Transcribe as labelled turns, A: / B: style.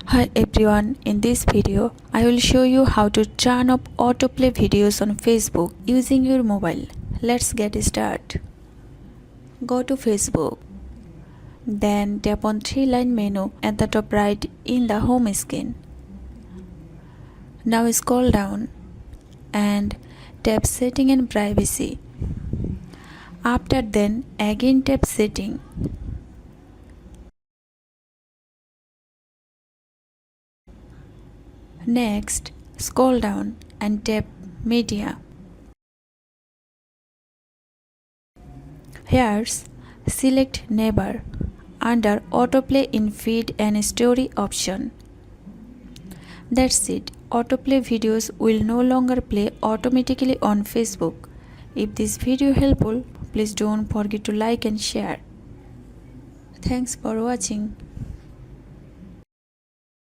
A: Hi everyone, in this video I will show you how to turn off autoplay videos on Facebook using your mobile. Let's get started. Go to Facebook, then tap on three-line menu at the top right in the home screen. Now scroll down and tap Setting and Privacy. After then again tap Setting. Next, scroll down and tap Media. Here, select Neighbor under Autoplay in Feed and Story option. That's it. Autoplay videos will no longer play automatically on Facebook. If this video helpful, please don't forget to like and share. Thanks for watching.